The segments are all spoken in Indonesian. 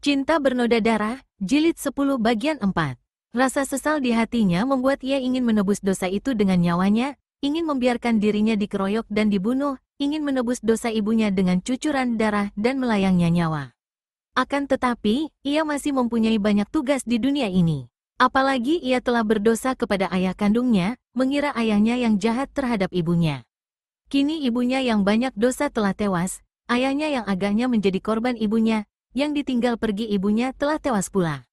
Cinta bernoda darah, Jilid 10 bagian 4. Rasa sesal di hatinya membuat ia ingin menebus dosa itu dengan nyawanya, ingin membiarkan dirinya dikeroyok dan dibunuh, ingin menebus dosa ibunya dengan cucuran darah dan melayangnya nyawa. Akan tetapi, ia masih mempunyai banyak tugas di dunia ini. Apalagi ia telah berdosa kepada ayah kandungnya, mengira ayahnya yang jahat terhadap ibunya. Kini ibunya yang banyak dosa telah tewas, ayahnya yang agaknya menjadi korban ibunya, yang ditinggal pergi ibunya telah tewas pula.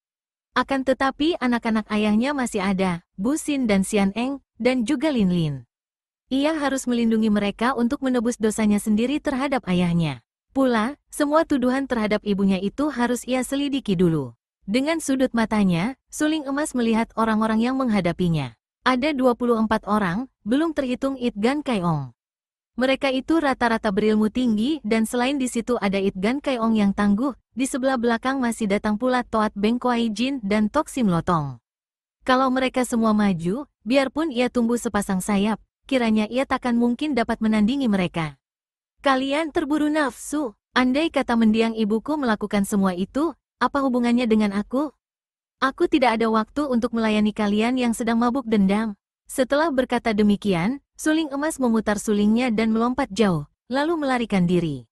Akan tetapi anak-anak ayahnya masih ada, Bu Xin dan Xian Eng, dan juga Lin Lin. Ia harus melindungi mereka untuk menebus dosanya sendiri terhadap ayahnya. Pula, semua tuduhan terhadap ibunya itu harus ia selidiki dulu. Dengan sudut matanya, suling emas melihat orang-orang yang menghadapinya. Ada 24 orang, belum terhitung It Gan Kai Ong. Mereka itu rata-rata berilmu tinggi dan selain di situ ada It Gan Kai Ong yang tangguh, di sebelah belakang masih datang pula Toat Beng Kuai Jin dan Tok Sim Lotong. Kalau mereka semua maju, biarpun ia tumbuh sepasang sayap, kiranya ia takkan mungkin dapat menandingi mereka. Kalian terburu nafsu, andai kata mendiang ibuku melakukan semua itu, apa hubungannya dengan aku? Aku tidak ada waktu untuk melayani kalian yang sedang mabuk dendam. Setelah berkata demikian, suling emas memutar sulingnya dan melompat jauh, lalu melarikan diri.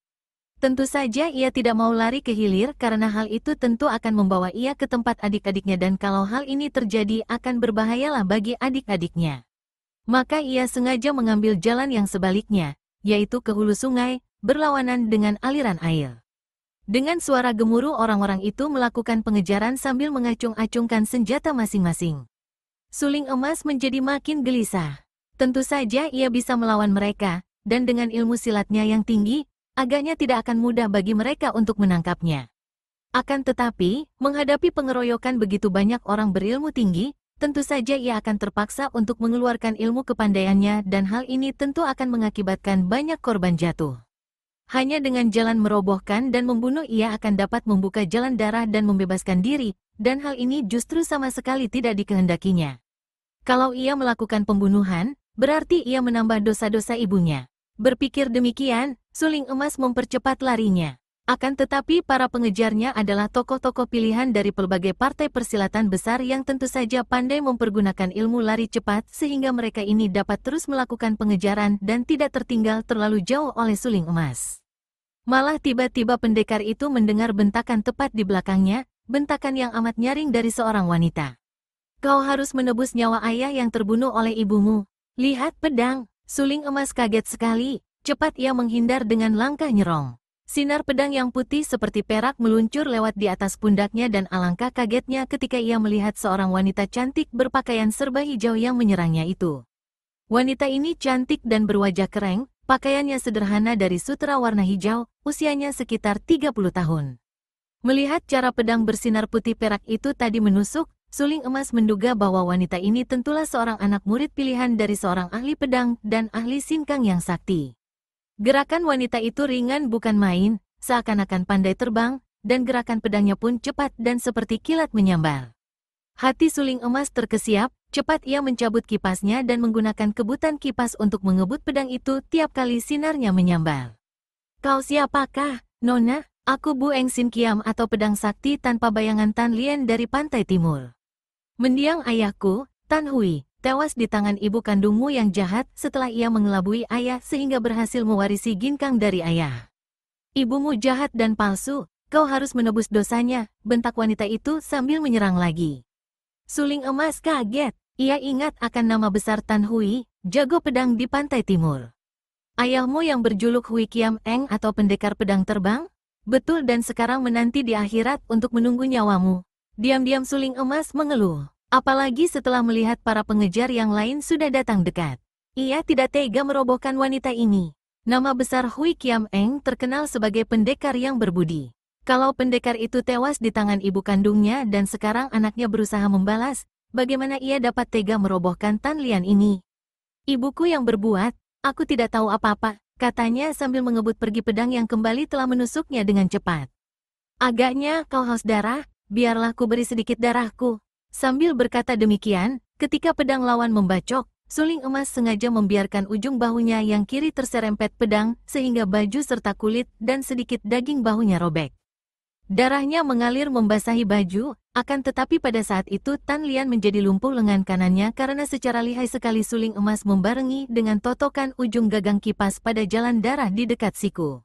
Tentu saja ia tidak mau lari ke hilir karena hal itu tentu akan membawa ia ke tempat adik-adiknya dan kalau hal ini terjadi akan berbahayalah bagi adik-adiknya. Maka ia sengaja mengambil jalan yang sebaliknya, yaitu ke hulu sungai, berlawanan dengan aliran air. Dengan suara gemuruh orang-orang itu melakukan pengejaran sambil mengacung-acungkan senjata masing-masing. Suling emas menjadi makin gelisah. Tentu saja ia bisa melawan mereka, dan dengan ilmu silatnya yang tinggi, agaknya tidak akan mudah bagi mereka untuk menangkapnya. Akan tetapi, menghadapi pengeroyokan begitu banyak orang berilmu tinggi, tentu saja ia akan terpaksa untuk mengeluarkan ilmu kepandaiannya dan hal ini tentu akan mengakibatkan banyak korban jatuh. Hanya dengan jalan merobohkan dan membunuh ia akan dapat membuka jalan darah dan membebaskan diri, dan hal ini justru sama sekali tidak dikehendakinya. Kalau ia melakukan pembunuhan, berarti ia menambah dosa-dosa ibunya. Berpikir demikian, suling emas mempercepat larinya. Akan tetapi para pengejarnya adalah tokoh-tokoh pilihan dari pelbagai partai persilatan besar yang tentu saja pandai mempergunakan ilmu lari cepat sehingga mereka ini dapat terus melakukan pengejaran dan tidak tertinggal terlalu jauh oleh suling emas. Malah tiba-tiba pendekar itu mendengar bentakan tepat di belakangnya, bentakan yang amat nyaring dari seorang wanita. Kau harus menebus nyawa ayah yang terbunuh oleh ibumu. Lihat pedang. Suling emas kaget sekali, cepat ia menghindar dengan langkah nyerong. Sinar pedang yang putih seperti perak meluncur lewat di atas pundaknya dan alangkah kagetnya ketika ia melihat seorang wanita cantik berpakaian serba hijau yang menyerangnya itu. Wanita ini cantik dan berwajah kereng, pakaiannya sederhana dari sutra warna hijau, usianya sekitar 30 tahun. Melihat cara pedang bersinar putih perak itu tadi menusuk, suling emas menduga bahwa wanita ini tentulah seorang anak murid pilihan dari seorang ahli pedang dan ahli sinkang yang sakti. Gerakan wanita itu ringan bukan main, seakan-akan pandai terbang, dan gerakan pedangnya pun cepat dan seperti kilat menyambar. Hati suling emas terkesiap, cepat ia mencabut kipasnya dan menggunakan kebutan kipas untuk mengebut pedang itu tiap kali sinarnya menyambar. Kau siapakah, Nona? Aku Bu Eng Sin Kiam atau pedang sakti tanpa bayangan Tan Lien dari pantai timur. Mendiang ayahku, Tan Hui, tewas di tangan ibu kandungmu yang jahat setelah ia mengelabui ayah sehingga berhasil mewarisi ginkang dari ayah. Ibumu jahat dan palsu, kau harus menebus dosanya, bentak wanita itu sambil menyerang lagi. Suling emas kaget, ia ingat akan nama besar Tan Hui, jago pedang di pantai timur. Ayahmu yang berjuluk Hui Kiam Eng atau pendekar pedang terbang? Betul dan sekarang menanti di akhirat untuk menunggu nyawamu. Diam-diam suling emas mengeluh. Apalagi setelah melihat para pengejar yang lain sudah datang dekat. Ia tidak tega merobohkan wanita ini. Nama besar Hui Kiam Eng terkenal sebagai pendekar yang berbudi. Kalau pendekar itu tewas di tangan ibu kandungnya dan sekarang anaknya berusaha membalas, bagaimana ia dapat tega merobohkan Tan Lian ini? Ibuku yang berbuat, aku tidak tahu apa-apa, katanya sambil mengebut pergi pedang yang kembali telah menusuknya dengan cepat. Agaknya kau haus darah, biarlah ku beri sedikit darahku. Sambil berkata demikian, ketika pedang lawan membacok, suling emas sengaja membiarkan ujung bahunya yang kiri terserempet pedang, sehingga baju serta kulit dan sedikit daging bahunya robek. Darahnya mengalir membasahi baju, akan tetapi pada saat itu Tan Lian menjadi lumpuh lengan kanannya karena secara lihai sekali suling emas membarengi dengan totokan ujung gagang kipas pada jalan darah di dekat siku.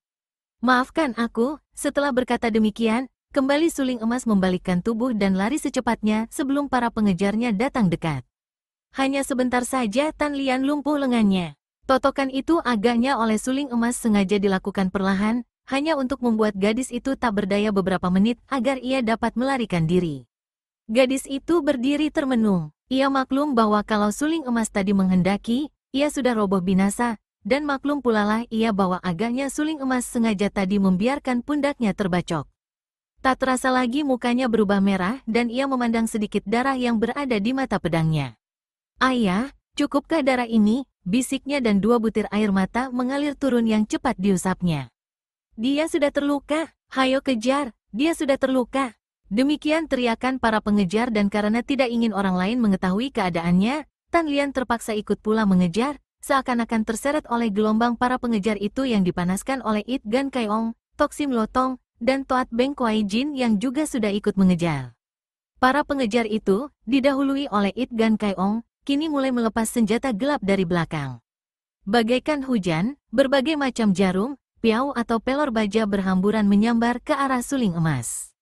Maafkan aku, setelah berkata demikian, kembali suling emas membalikkan tubuh dan lari secepatnya sebelum para pengejarnya datang dekat. Hanya sebentar saja Tan Lian lumpuh lengannya. Totokan itu agaknya oleh suling emas sengaja dilakukan perlahan, hanya untuk membuat gadis itu tak berdaya beberapa menit agar ia dapat melarikan diri. Gadis itu berdiri termenung. Ia maklum bahwa kalau suling emas tadi menghendaki, ia sudah roboh binasa, dan maklum pula lah ia bahwa agaknya suling emas sengaja tadi membiarkan pundaknya terbacok. Tak terasa lagi mukanya berubah merah dan ia memandang sedikit darah yang berada di mata pedangnya. Ayah, cukupkah darah ini? Bisiknya dan 2 butir air mata mengalir turun yang cepat diusapnya. Dia sudah terluka, hayo kejar, dia sudah terluka. Demikian teriakan para pengejar dan karena tidak ingin orang lain mengetahui keadaannya, Tan Lian terpaksa ikut pula mengejar, seakan-akan terseret oleh gelombang para pengejar itu yang dipanaskan oleh It Gan Kai Ong, Tok Sim Lo Tong, dan Toat Beng Kuai Jin yang juga sudah ikut mengejar. Para pengejar itu, didahului oleh It Gan Kai Ong, kini mulai melepas senjata gelap dari belakang. Bagaikan hujan, berbagai macam jarum, piau atau pelor baja berhamburan menyambar ke arah suling emas.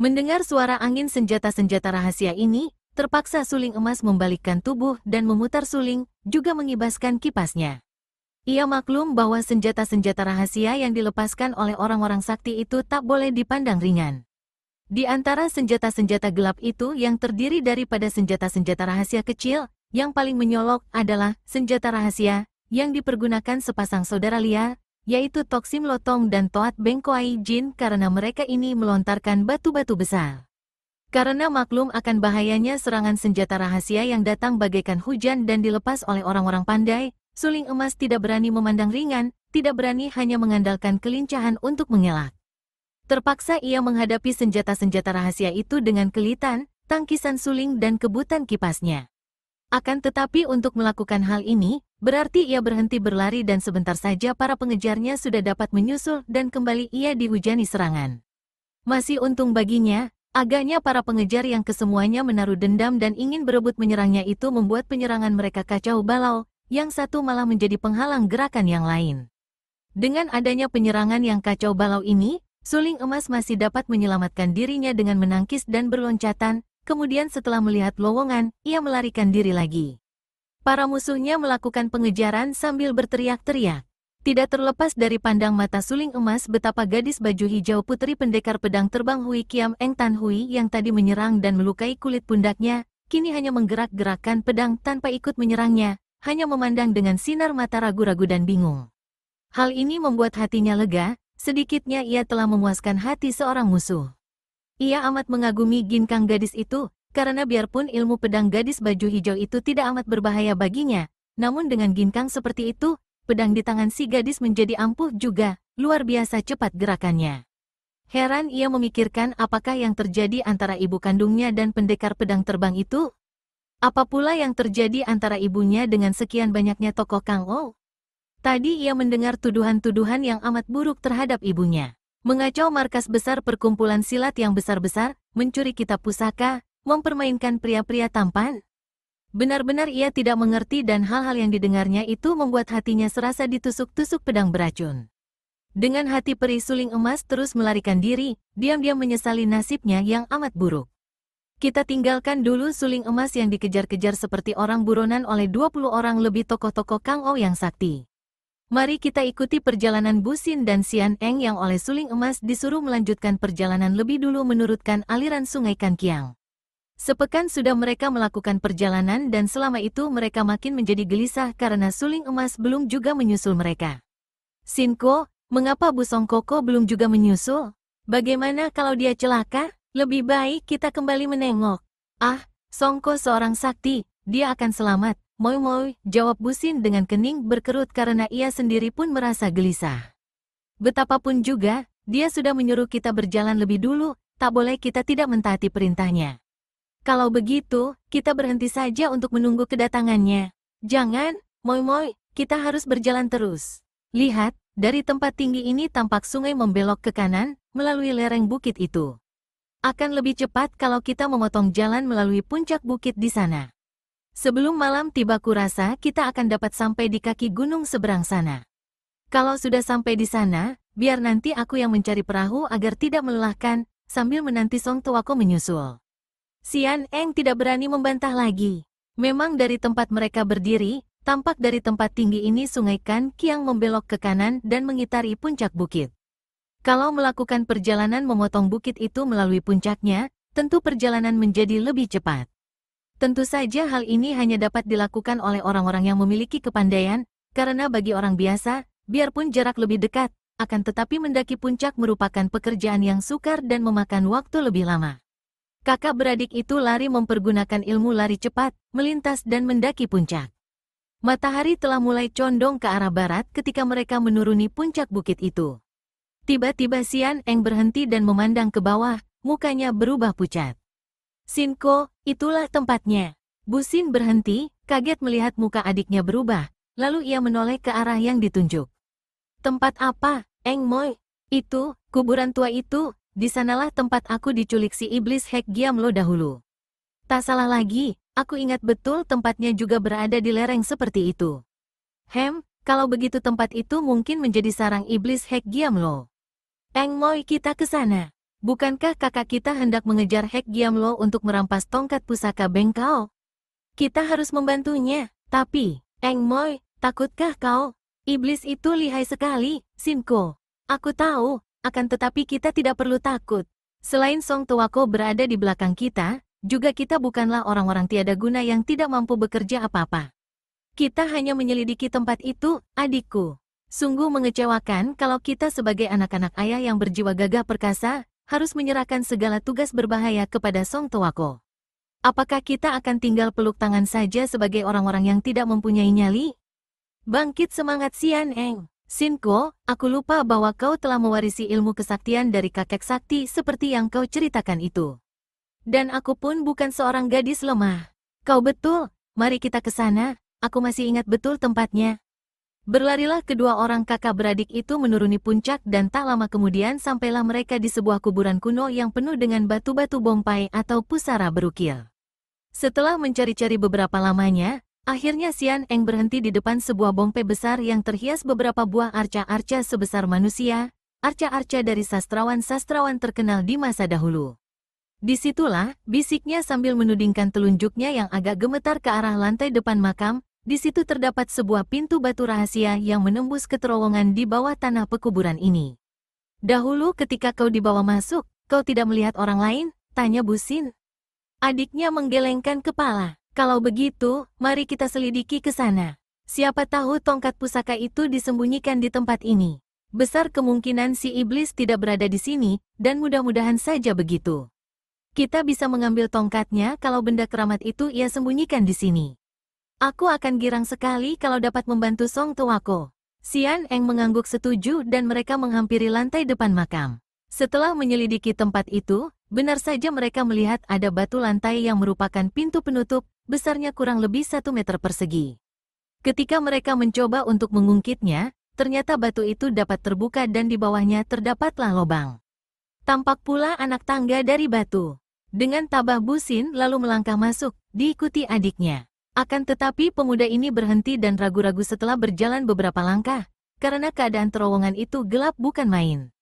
Mendengar suara angin senjata-senjata rahasia ini, terpaksa suling emas membalikkan tubuh dan memutar suling, juga mengibaskan kipasnya. Ia maklum bahwa senjata-senjata rahasia yang dilepaskan oleh orang-orang sakti itu tak boleh dipandang ringan. Di antara senjata-senjata gelap itu yang terdiri daripada senjata-senjata rahasia kecil, yang paling menyolok adalah senjata rahasia yang dipergunakan sepasang saudara liar, yaitu Tok Sim Lo Tong dan Toat Beng Kuai Jin karena mereka ini melontarkan batu-batu besar. Karena maklum akan bahayanya serangan senjata rahasia yang datang bagaikan hujan dan dilepas oleh orang-orang pandai, suling emas tidak berani memandang ringan, tidak berani hanya mengandalkan kelincahan untuk mengelak. Terpaksa ia menghadapi senjata-senjata rahasia itu dengan kelitan, tangkisan suling dan kebutan kipasnya. Akan tetapi untuk melakukan hal ini, berarti ia berhenti berlari dan sebentar saja para pengejarnya sudah dapat menyusul dan kembali ia dihujani serangan. Masih untung baginya, agaknya para pengejar yang kesemuanya menaruh dendam dan ingin berebut menyerangnya itu membuat penyerangan mereka kacau balau, yang satu malah menjadi penghalang gerakan yang lain. Dengan adanya penyerangan yang kacau balau ini, suling emas masih dapat menyelamatkan dirinya dengan menangkis dan berloncatan. Kemudian setelah melihat lowongan, ia melarikan diri lagi. Para musuhnya melakukan pengejaran sambil berteriak-teriak. Tidak terlepas dari pandang mata suling emas betapa gadis baju hijau putri pendekar pedang terbang Hui Kiam Eng Tan Hui yang tadi menyerang dan melukai kulit pundaknya, kini hanya menggerak-gerakkan pedang tanpa ikut menyerangnya, hanya memandang dengan sinar mata ragu-ragu dan bingung. Hal ini membuat hatinya lega, sedikitnya ia telah memuaskan hati seorang musuh. Ia amat mengagumi ginkang gadis itu, karena biarpun ilmu pedang gadis baju hijau itu tidak amat berbahaya baginya, namun dengan ginkang seperti itu, pedang di tangan si gadis menjadi ampuh juga, luar biasa cepat gerakannya. Heran ia memikirkan apakah yang terjadi antara ibu kandungnya dan pendekar pedang terbang itu? Apa pula yang terjadi antara ibunya dengan sekian banyaknya tokoh Kang O? Tadi ia mendengar tuduhan-tuduhan yang amat buruk terhadap ibunya. Mengacau markas besar perkumpulan silat yang besar-besar, mencuri kitab pusaka, mempermainkan pria-pria tampan. Benar-benar ia tidak mengerti dan hal-hal yang didengarnya itu membuat hatinya serasa ditusuk-tusuk pedang beracun. Dengan hati perih suling emas terus melarikan diri, diam-diam menyesali nasibnya yang amat buruk. Kita tinggalkan dulu suling emas yang dikejar-kejar seperti orang buronan oleh 20 orang lebih tokoh-tokoh Kang O yang sakti. Mari kita ikuti perjalanan Bu Xin dan Xian Eng yang oleh suling emas disuruh melanjutkan perjalanan lebih dulu menurutkan aliran sungai Kankiang. Sepekan sudah mereka melakukan perjalanan dan selama itu mereka makin menjadi gelisah karena suling emas belum juga menyusul mereka. Sinko, mengapa Bu Song Koko belum juga menyusul? Bagaimana kalau dia celaka? Lebih baik kita kembali menengok. Ah, Songko seorang sakti, dia akan selamat. Moi moi, jawab Bu Xin dengan kening berkerut karena ia sendiri pun merasa gelisah. Betapapun juga, dia sudah menyuruh kita berjalan lebih dulu, tak boleh kita tidak mentaati perintahnya. Kalau begitu, kita berhenti saja untuk menunggu kedatangannya. Jangan, moi moi, kita harus berjalan terus. Lihat, dari tempat tinggi ini tampak sungai membelok ke kanan, melalui lereng bukit itu. Akan lebih cepat kalau kita memotong jalan melalui puncak bukit di sana. Sebelum malam tiba kurasa kita akan dapat sampai di kaki gunung seberang sana. Kalau sudah sampai di sana, biar nanti aku yang mencari perahu agar tidak melelahkan, sambil menanti Song Tuako menyusul. Xian Eng tidak berani membantah lagi. Memang dari tempat mereka berdiri, tampak dari tempat tinggi ini sungai Kan Kiang membelok ke kanan dan mengitari puncak bukit. Kalau melakukan perjalanan memotong bukit itu melalui puncaknya, tentu perjalanan menjadi lebih cepat. Tentu saja hal ini hanya dapat dilakukan oleh orang-orang yang memiliki kepandaian, karena bagi orang biasa, biarpun jarak lebih dekat, akan tetapi mendaki puncak merupakan pekerjaan yang sukar dan memakan waktu lebih lama. Kakak beradik itu lari mempergunakan ilmu lari cepat, melintas dan mendaki puncak. Matahari telah mulai condong ke arah barat ketika mereka menuruni puncak bukit itu. Tiba-tiba Xian Eng berhenti dan memandang ke bawah, mukanya berubah pucat. Sinko, itulah tempatnya. Bu Xin berhenti, kaget melihat muka adiknya berubah, lalu ia menoleh ke arah yang ditunjuk. Tempat apa, Eng Moy? Itu, kuburan tua itu, di sanalah tempat aku diculik si iblis Hek Giam Lo dahulu. Tak salah lagi, aku ingat betul tempatnya juga berada di lereng seperti itu. Kalau begitu tempat itu mungkin menjadi sarang iblis Hek Giam Lo. Eng Moy, kita ke sana. Bukankah kakak kita hendak mengejar Hek Giam Lo untuk merampas tongkat pusaka Bengkao? Kita harus membantunya, tapi, Eng Moy, takutkah kau? Iblis itu lihai sekali, Sinko. Aku tahu, akan tetapi kita tidak perlu takut. Selain Song Tuako berada di belakang kita, juga kita bukanlah orang-orang tiada guna yang tidak mampu bekerja apa-apa. Kita hanya menyelidiki tempat itu, adikku. Sungguh mengecewakan kalau kita sebagai anak-anak ayah yang berjiwa gagah perkasa, harus menyerahkan segala tugas berbahaya kepada Song Tuako. Apakah kita akan tinggal peluk tangan saja sebagai orang-orang yang tidak mempunyai nyali? Bangkit semangat Xian Eng. Sinko, aku lupa bahwa kau telah mewarisi ilmu kesaktian dari kakek sakti seperti yang kau ceritakan itu. Dan aku pun bukan seorang gadis lemah. Kau betul, mari kita ke sana, aku masih ingat betul tempatnya. Berlarilah kedua orang kakak beradik itu menuruni puncak dan tak lama kemudian sampailah mereka di sebuah kuburan kuno yang penuh dengan batu-batu bongpai atau pusara berukil. Setelah mencari-cari beberapa lamanya, akhirnya Xian Eng berhenti di depan sebuah bongpai besar yang terhias beberapa buah arca-arca sebesar manusia, arca-arca dari sastrawan-sastrawan terkenal di masa dahulu. Disitulah, bisiknya sambil menudingkan telunjuknya yang agak gemetar ke arah lantai depan makam. Di situ terdapat sebuah pintu batu rahasia yang menembus ke terowongan di bawah tanah pekuburan ini. Dahulu ketika kau dibawa masuk, kau tidak melihat orang lain? Tanya Bu Xin. Adiknya menggelengkan kepala. Kalau begitu, mari kita selidiki ke sana. Siapa tahu tongkat pusaka itu disembunyikan di tempat ini. Besar kemungkinan si iblis tidak berada di sini, dan mudah-mudahan saja begitu. Kita bisa mengambil tongkatnya kalau benda keramat itu ia sembunyikan di sini. Aku akan girang sekali kalau dapat membantu Song Tuako. Xian Eng mengangguk setuju dan mereka menghampiri lantai depan makam. Setelah menyelidiki tempat itu, benar saja mereka melihat ada batu lantai yang merupakan pintu penutup, besarnya kurang lebih 1 meter persegi. Ketika mereka mencoba untuk mengungkitnya, ternyata batu itu dapat terbuka dan di bawahnya terdapatlah lubang. Tampak pula anak tangga dari batu. Dengan tabah Bu Xin lalu melangkah masuk, diikuti adiknya. Akan tetapi pemuda ini berhenti dan ragu-ragu setelah berjalan beberapa langkah, karena keadaan terowongan itu gelap bukan main.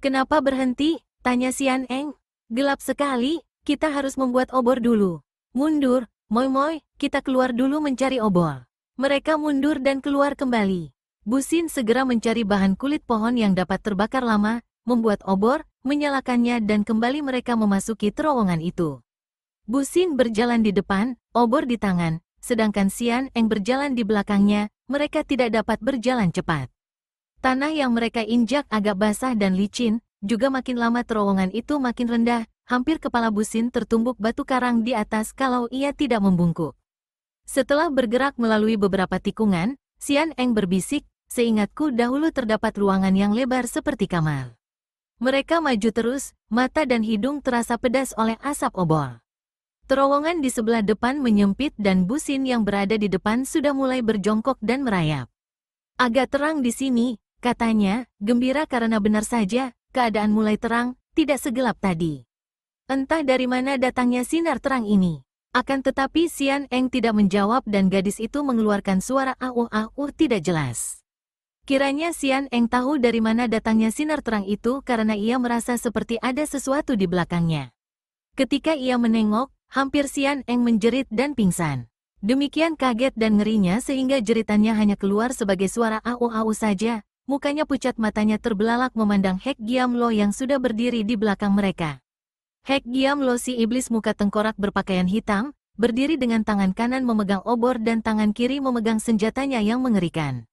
Kenapa berhenti? Tanya Xian Eng. Gelap sekali, kita harus membuat obor dulu. Mundur, Moy, kita keluar dulu mencari obor. Mereka mundur dan keluar kembali. Bu Xin segera mencari bahan kulit pohon yang dapat terbakar lama, membuat obor, menyalakannya dan kembali mereka memasuki terowongan itu. Bu Xin berjalan di depan, obor di tangan. Sedangkan Xian Eng berjalan di belakangnya, mereka tidak dapat berjalan cepat. Tanah yang mereka injak agak basah dan licin, juga makin lama terowongan itu makin rendah, hampir kepala Bu Xin tertumbuk batu karang di atas kalau ia tidak membungkuk. Setelah bergerak melalui beberapa tikungan, Xian Eng berbisik, seingatku dahulu terdapat ruangan yang lebar seperti kamar. Mereka maju terus, mata dan hidung terasa pedas oleh asap obor. Terowongan di sebelah depan menyempit dan Bu Xin yang berada di depan sudah mulai berjongkok dan merayap. Agak terang di sini, katanya, gembira karena benar saja, keadaan mulai terang, tidak segelap tadi. Entah dari mana datangnya sinar terang ini. Akan tetapi Xian Eng tidak menjawab dan gadis itu mengeluarkan suara "ah-uh tidak jelas. Kiranya Xian Eng tahu dari mana datangnya sinar terang itu karena ia merasa seperti ada sesuatu di belakangnya. Ketika ia menengok, hampir Xian Eng menjerit dan pingsan. Demikian kaget dan ngerinya sehingga jeritannya hanya keluar sebagai suara "au-au" saja. Mukanya pucat, matanya terbelalak memandang Hek Giam Lo yang sudah berdiri di belakang mereka. Hek Giam Lo si iblis muka tengkorak berpakaian hitam, berdiri dengan tangan kanan memegang obor dan tangan kiri memegang senjatanya yang mengerikan.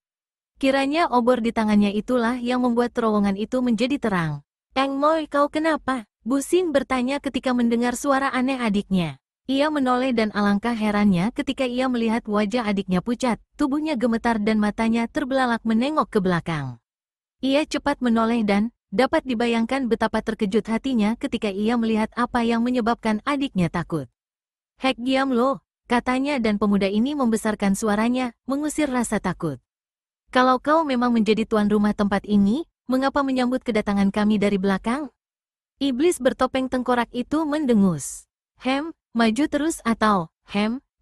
Kiranya obor di tangannya itulah yang membuat terowongan itu menjadi terang. "Eng Moi, kau kenapa?" Bu Xin bertanya ketika mendengar suara aneh adiknya. Ia menoleh dan alangkah herannya ketika ia melihat wajah adiknya pucat, tubuhnya gemetar dan matanya terbelalak menengok ke belakang. Ia cepat menoleh dan dapat dibayangkan betapa terkejut hatinya ketika ia melihat apa yang menyebabkan adiknya takut. "Hek Giam Lo," katanya dan pemuda ini membesarkan suaranya, mengusir rasa takut. "Kalau kau memang menjadi tuan rumah tempat ini, mengapa menyambut kedatangan kami dari belakang?" Iblis bertopeng tengkorak itu mendengus. Maju terus atau,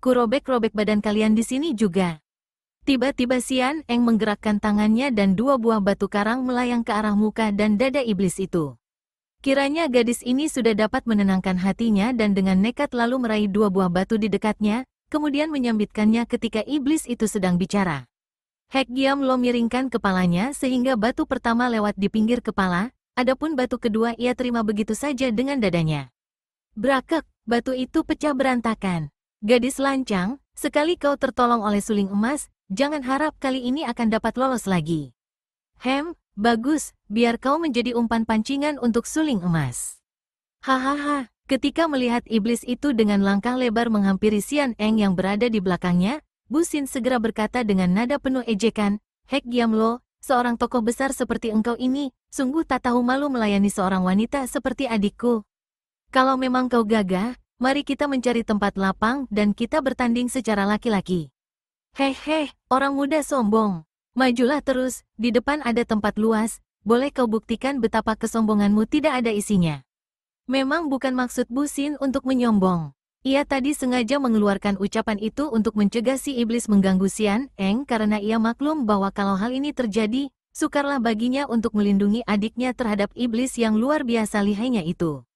ku robek-robek badan kalian di sini juga." Tiba-tiba Xian Eng menggerakkan tangannya dan dua buah batu karang melayang ke arah muka dan dada iblis itu. Kiranya gadis ini sudah dapat menenangkan hatinya dan dengan nekat lalu meraih dua buah batu di dekatnya, kemudian menyambitkannya ketika iblis itu sedang bicara. Hek Giam Lo miringkan kepalanya sehingga batu pertama lewat di pinggir kepala, adapun batu kedua ia terima begitu saja dengan dadanya. Brakek, batu itu pecah berantakan. "Gadis lancang, sekali kau tertolong oleh suling emas, jangan harap kali ini akan dapat lolos lagi." Bagus, biar kau menjadi umpan pancingan untuk suling emas." Hahaha, ketika melihat iblis itu dengan langkah lebar menghampiri Xian Eng yang berada di belakangnya, Bu Xin segera berkata dengan nada penuh ejekan, "Hek Giam Lo, seorang tokoh besar seperti engkau ini, sungguh tak tahu malu melayani seorang wanita seperti adikku. Kalau memang kau gagah, mari kita mencari tempat lapang dan kita bertanding secara laki-laki." "Hehe, orang muda sombong. Majulah terus, di depan ada tempat luas, boleh kau buktikan betapa kesombonganmu tidak ada isinya." Memang bukan maksud Bu Xin untuk menyombong. Ia tadi sengaja mengeluarkan ucapan itu untuk mencegah si iblis mengganggu Xian Eng karena ia maklum bahwa kalau hal ini terjadi, sukarlah baginya untuk melindungi adiknya terhadap iblis yang luar biasa lihainya itu.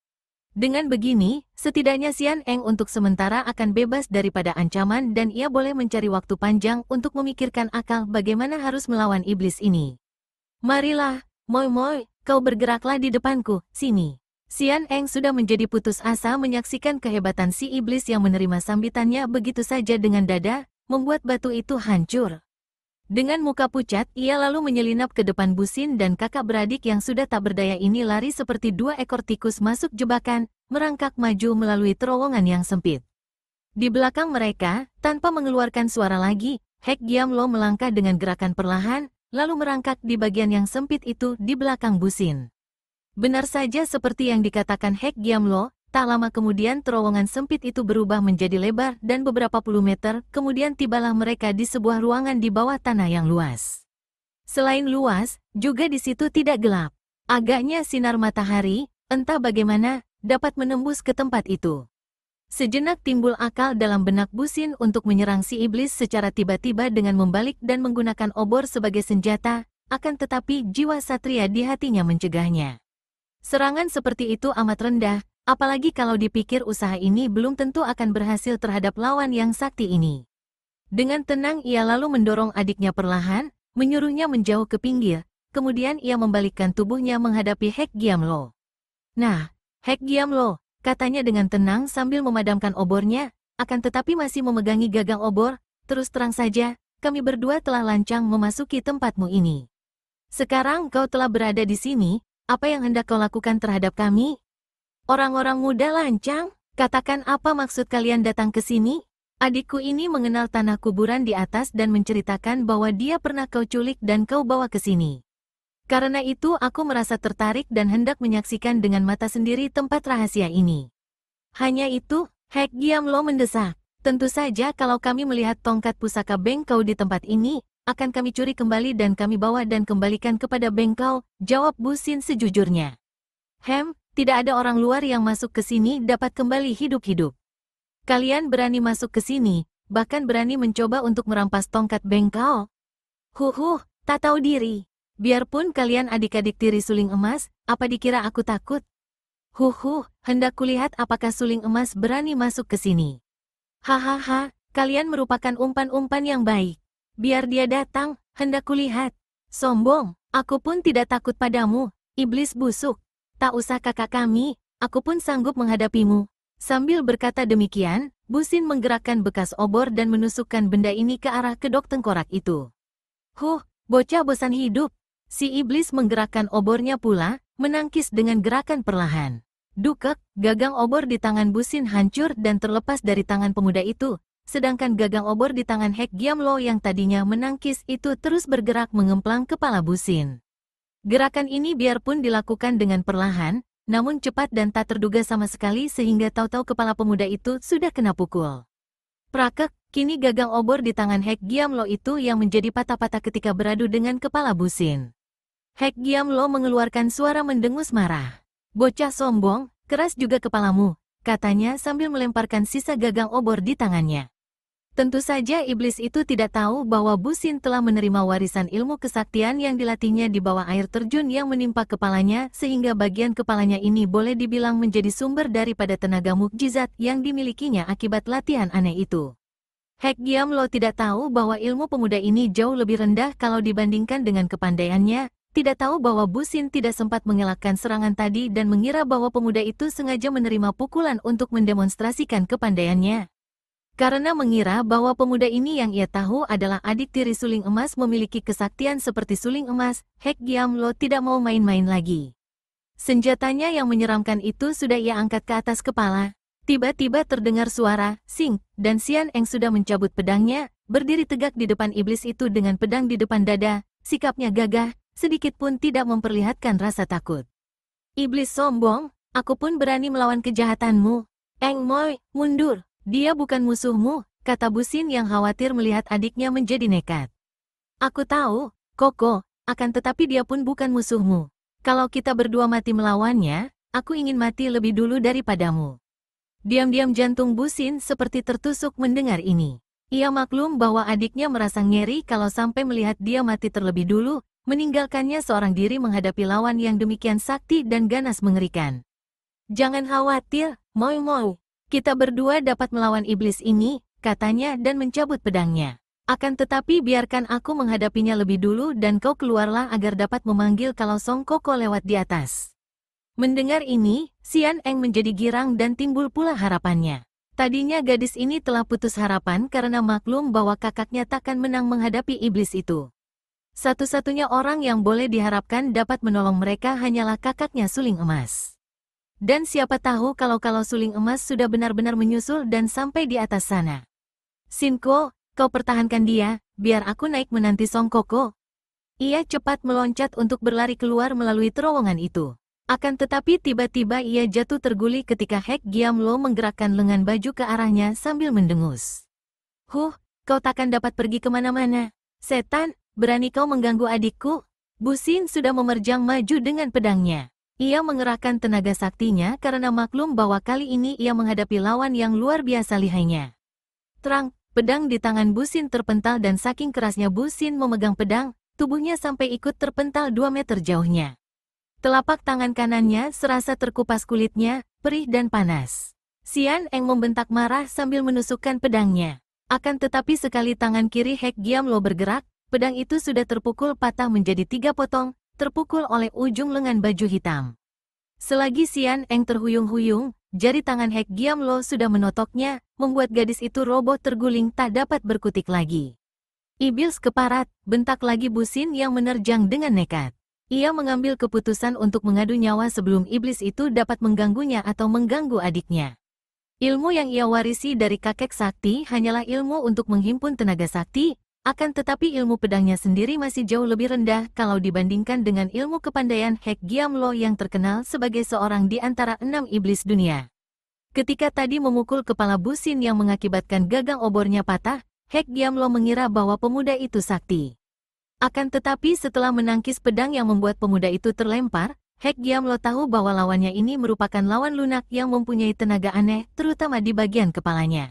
Dengan begini, setidaknya Xian Eng untuk sementara akan bebas daripada ancaman dan ia boleh mencari waktu panjang untuk memikirkan akal bagaimana harus melawan iblis ini. "Marilah, Moi, kau bergeraklah di depanku, sini." Xian Eng sudah menjadi putus asa menyaksikan kehebatan si iblis yang menerima sambitannya begitu saja dengan dada, membuat batu itu hancur. Dengan muka pucat, ia lalu menyelinap ke depan Bu Xin dan kakak beradik yang sudah tak berdaya ini lari seperti dua ekor tikus masuk jebakan, merangkak maju melalui terowongan yang sempit. Di belakang mereka, tanpa mengeluarkan suara lagi, Hek Giam Lo melangkah dengan gerakan perlahan, lalu merangkak di bagian yang sempit itu di belakang Bu Xin. Benar saja seperti yang dikatakan Hek Giam Lo, tak lama kemudian terowongan sempit itu berubah menjadi lebar dan beberapa puluh meter, kemudian tibalah mereka di sebuah ruangan di bawah tanah yang luas. Selain luas, juga di situ tidak gelap. Agaknya sinar matahari, entah bagaimana, dapat menembus ke tempat itu. Sejenak timbul akal dalam benak Bu Xin untuk menyerang si iblis secara tiba-tiba dengan membalik dan menggunakan obor sebagai senjata, akan tetapi jiwa satria di hatinya mencegahnya. Serangan seperti itu amat rendah, apalagi kalau dipikir usaha ini belum tentu akan berhasil terhadap lawan yang sakti ini. Dengan tenang ia lalu mendorong adiknya perlahan, menyuruhnya menjauh ke pinggir, kemudian ia membalikkan tubuhnya menghadapi Hek Giam Lo. "Nah, Hek Giam Lo," katanya dengan tenang sambil memadamkan obornya, akan tetapi masih memegangi gagang obor, "terus terang saja, kami berdua telah lancang memasuki tempatmu ini. Sekarang kau telah berada di sini, apa yang hendak kau lakukan terhadap kami?" "Orang-orang muda lancang, katakan apa maksud kalian datang ke sini? Adikku ini mengenal tanah kuburan di atas dan menceritakan bahwa dia pernah kau culik dan kau bawa ke sini. Karena itu aku merasa tertarik dan hendak menyaksikan dengan mata sendiri tempat rahasia ini." "Hanya itu?" Hek Giam Lo mendesak. "Tentu saja kalau kami melihat tongkat pusaka Beng Kau di tempat ini, akan kami curi kembali dan kami bawa dan kembalikan kepada bengkau, jawab Bu Xin sejujurnya. Tidak ada orang luar yang masuk ke sini dapat kembali hidup-hidup. Kalian berani masuk ke sini, bahkan berani mencoba untuk merampas tongkat bengkau? Tak tahu diri. Biarpun kalian adik-adik tiri suling emas, apa dikira aku takut? Hendak kulihat apakah suling emas berani masuk ke sini. Hahaha, kalian merupakan umpan-umpan yang baik. Biar dia datang, hendak kulihat. Sombong, aku pun tidak takut padamu, iblis busuk. Tak usah kakak kami, aku pun sanggup menghadapimu. Sambil berkata demikian, Bu Xin menggerakkan bekas obor dan menusukkan benda ini ke arah kedok tengkorak itu. Bocah bosan hidup. Si iblis menggerakkan obornya pula, menangkis dengan gerakan perlahan. Dukek, gagang obor di tangan Bu Xin hancur dan terlepas dari tangan pemuda itu. Sedangkan gagang obor di tangan Hek Giamlo yang tadinya menangkis itu terus bergerak mengemplang kepala Bu Xin. Gerakan ini biarpun dilakukan dengan perlahan, namun cepat dan tak terduga sama sekali sehingga tahu-tahu kepala pemuda itu sudah kena pukul. Prakek, kini gagang obor di tangan Hek Giamlo itu yang menjadi patah-patah ketika beradu dengan kepala Bu Xin. Hek Giamlo mengeluarkan suara mendengus marah. Bocah sombong, keras juga kepalamu, katanya sambil melemparkan sisa gagang obor di tangannya. Tentu saja iblis itu tidak tahu bahwa Bu Xin telah menerima warisan ilmu kesaktian yang dilatihnya di bawah air terjun yang menimpa kepalanya sehingga bagian kepalanya ini boleh dibilang menjadi sumber daripada tenaga mukjizat yang dimilikinya akibat latihan aneh itu. Hek Giamlo tidak tahu bahwa ilmu pemuda ini jauh lebih rendah kalau dibandingkan dengan kepandaiannya, tidak tahu bahwa Bu Xin tidak sempat mengelakkan serangan tadi dan mengira bahwa pemuda itu sengaja menerima pukulan untuk mendemonstrasikan kepandaiannya. Karena mengira bahwa pemuda ini yang ia tahu adalah adik tiri suling emas memiliki kesaktian seperti suling emas, Hek Giamlo tidak mau main-main lagi. Senjatanya yang menyeramkan itu sudah ia angkat ke atas kepala. Tiba-tiba terdengar suara, sing, dan Xian Eng sudah mencabut pedangnya, berdiri tegak di depan iblis itu dengan pedang di depan dada, sikapnya gagah, sedikit pun tidak memperlihatkan rasa takut. Iblis sombong, aku pun berani melawan kejahatanmu. Eng Moi, mundur. Dia bukan musuhmu, kata Bu Xin yang khawatir melihat adiknya menjadi nekat. Aku tahu, Koko, akan tetapi dia pun bukan musuhmu. Kalau kita berdua mati melawannya, aku ingin mati lebih dulu daripadamu. Diam-diam jantung Bu Xin seperti tertusuk mendengar ini. Ia maklum bahwa adiknya merasa ngeri kalau sampai melihat dia mati terlebih dulu, meninggalkannya seorang diri menghadapi lawan yang demikian sakti dan ganas mengerikan. Jangan khawatir, Moi. Kita berdua dapat melawan iblis ini, katanya dan mencabut pedangnya. Akan tetapi biarkan aku menghadapinya lebih dulu dan kau keluarlah agar dapat memanggil kalau Song Koko lewat di atas. Mendengar ini, Xian Eng menjadi girang dan timbul pula harapannya. Tadinya gadis ini telah putus harapan karena maklum bahwa kakaknya takkan menang menghadapi iblis itu. Satu-satunya orang yang boleh diharapkan dapat menolong mereka hanyalah kakaknya suling emas. Dan siapa tahu kalau suling emas sudah benar-benar menyusul dan sampai di atas sana. Sinko, kau pertahankan dia, biar aku naik menanti Song Koko. Ia cepat meloncat untuk berlari keluar melalui terowongan itu. Akan tetapi tiba-tiba ia jatuh terguling ketika Hek Giamlo menggerakkan lengan baju ke arahnya sambil mendengus. Kau takkan dapat pergi kemana-mana. Setan, berani kau mengganggu adikku? Bu Xin sudah menerjang maju dengan pedangnya. Ia mengerahkan tenaga saktinya karena maklum bahwa kali ini ia menghadapi lawan yang luar biasa lihainya. Terang, pedang di tangan Bu Xin terpental dan saking kerasnya Bu Xin memegang pedang, tubuhnya sampai ikut terpental 2 meter jauhnya. Telapak tangan kanannya serasa terkupas kulitnya, perih dan panas. Xian Eng membentak marah sambil menusukkan pedangnya. Akan tetapi sekali tangan kiri Hek Giamlo bergerak, pedang itu sudah terpukul patah menjadi 3 potong, terpukul oleh ujung lengan baju hitam. Selagi Xian Eng terhuyung-huyung, jari tangan Hek Giamlo sudah menotoknya, membuat gadis itu roboh terguling tak dapat berkutik lagi. Iblis keparat, bentak lagi Bu Xin yang menerjang dengan nekat. Ia mengambil keputusan untuk mengadu nyawa sebelum iblis itu dapat mengganggunya atau mengganggu adiknya. Ilmu yang ia warisi dari kakek sakti hanyalah ilmu untuk menghimpun tenaga sakti, akan tetapi ilmu pedangnya sendiri masih jauh lebih rendah kalau dibandingkan dengan ilmu kepandaian Hek Giamlo yang terkenal sebagai seorang di antara 6 iblis dunia. Ketika tadi memukul kepala Bu Xin yang mengakibatkan gagang obornya patah, Hek Giamlo mengira bahwa pemuda itu sakti. Akan tetapi setelah menangkis pedang yang membuat pemuda itu terlempar, Hek Giamlo tahu bahwa lawannya ini merupakan lawan lunak yang mempunyai tenaga aneh, terutama di bagian kepalanya.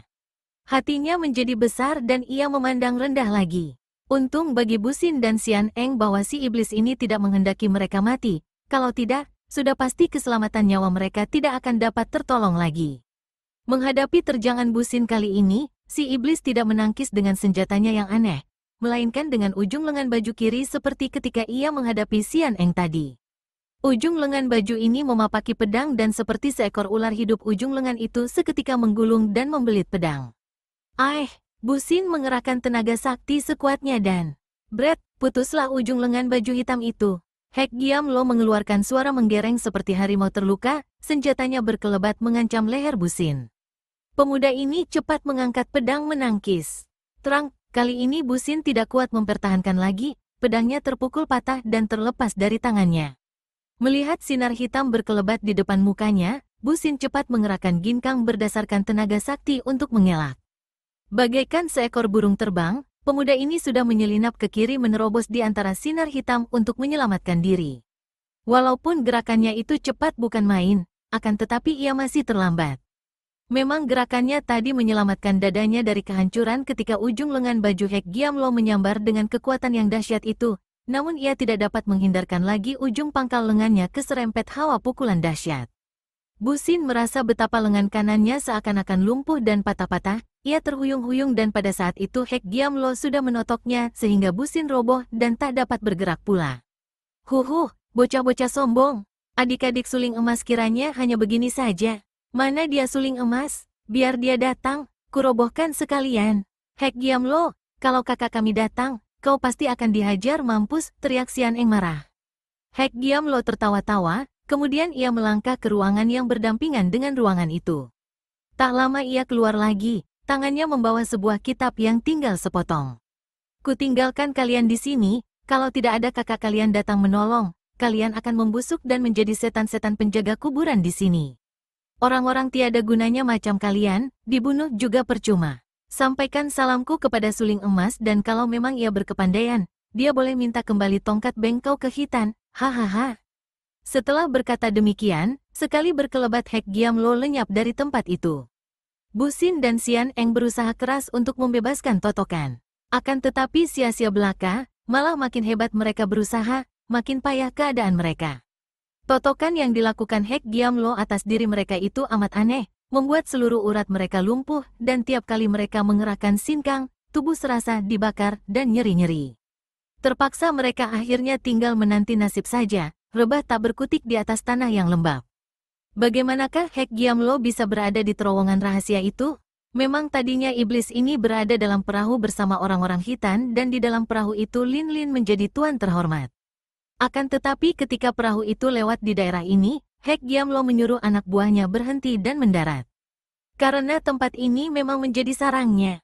Hatinya menjadi besar dan ia memandang rendah lagi. Untung bagi Busin dan Xian Eng bahwa si iblis ini tidak menghendaki mereka mati, kalau tidak, sudah pasti keselamatan nyawa mereka tidak akan dapat tertolong lagi. Menghadapi terjangan Busin kali ini, si iblis tidak menangkis dengan senjatanya yang aneh, melainkan dengan ujung lengan baju kiri seperti ketika ia menghadapi Xian Eng tadi. Ujung lengan baju ini memapaki pedang dan seperti seekor ular hidup ujung lengan itu seketika menggulung dan membelit pedang. Busin mengerahkan tenaga sakti sekuatnya dan putuslah ujung lengan baju hitam itu. Hek Giamlo mengeluarkan suara menggereng seperti harimau terluka, senjatanya berkelebat mengancam leher Busin. Pemuda ini cepat mengangkat pedang menangkis. Terang, kali ini Busin tidak kuat mempertahankan lagi, pedangnya terpukul patah dan terlepas dari tangannya. Melihat sinar hitam berkelebat di depan mukanya, Busin cepat mengerahkan ginkang berdasarkan tenaga sakti untuk mengelak. Bagaikan seekor burung terbang, pemuda ini sudah menyelinap ke kiri menerobos di antara sinar hitam untuk menyelamatkan diri. Walaupun gerakannya itu cepat bukan main, akan tetapi ia masih terlambat. Memang gerakannya tadi menyelamatkan dadanya dari kehancuran ketika ujung lengan baju Hek Giamlo menyambar dengan kekuatan yang dahsyat itu, namun ia tidak dapat menghindarkan lagi ujung pangkal lengannya keserempet hawa pukulan dahsyat. Busin merasa betapa lengan kanannya seakan-akan lumpuh dan patah-patah, ia terhuyung-huyung dan pada saat itu Hek Giamlo sudah menotoknya sehingga Busin roboh dan tak dapat bergerak pula. Bocah-bocah sombong, adik-adik suling emas kiranya hanya begini saja. Mana dia suling emas? Biar dia datang, kurobohkan sekalian. Hek Giamlo, kalau kakak kami datang, kau pasti akan dihajar mampus, teriak Xian Eng marah. Hek Giamlo tertawa-tawa, kemudian ia melangkah ke ruangan yang berdampingan dengan ruangan itu. Tak lama ia keluar lagi, tangannya membawa sebuah kitab yang tinggal sepotong. Kutinggalkan kalian di sini, kalau tidak ada kakak kalian datang menolong, kalian akan membusuk dan menjadi setan-setan penjaga kuburan di sini. Orang-orang tiada gunanya macam kalian, dibunuh juga percuma. Sampaikan salamku kepada suling emas dan kalau memang ia berkepandaian, dia boleh minta kembali tongkat bengkau ke Khitan, hahaha. Setelah berkata demikian, sekali berkelebat Hek Giamlo lenyap dari tempat itu. Busin dan Xian Eng berusaha keras untuk membebaskan totokan. Akan tetapi sia-sia belaka, malah makin hebat mereka berusaha, makin payah keadaan mereka. Totokan yang dilakukan Hek Giamlo atas diri mereka itu amat aneh, membuat seluruh urat mereka lumpuh dan tiap kali mereka mengerahkan sinkang, tubuh serasa dibakar dan nyeri-nyeri. Terpaksa mereka akhirnya tinggal menanti nasib saja, rebah tak berkutik di atas tanah yang lembab. Bagaimanakah Hek Giamlo bisa berada di terowongan rahasia itu? Memang tadinya iblis ini berada dalam perahu bersama orang-orang Khitan dan di dalam perahu itu Lin Lin menjadi tuan terhormat. Akan tetapi ketika perahu itu lewat di daerah ini, Hek Giamlo menyuruh anak buahnya berhenti dan mendarat. Karena tempat ini memang menjadi sarangnya.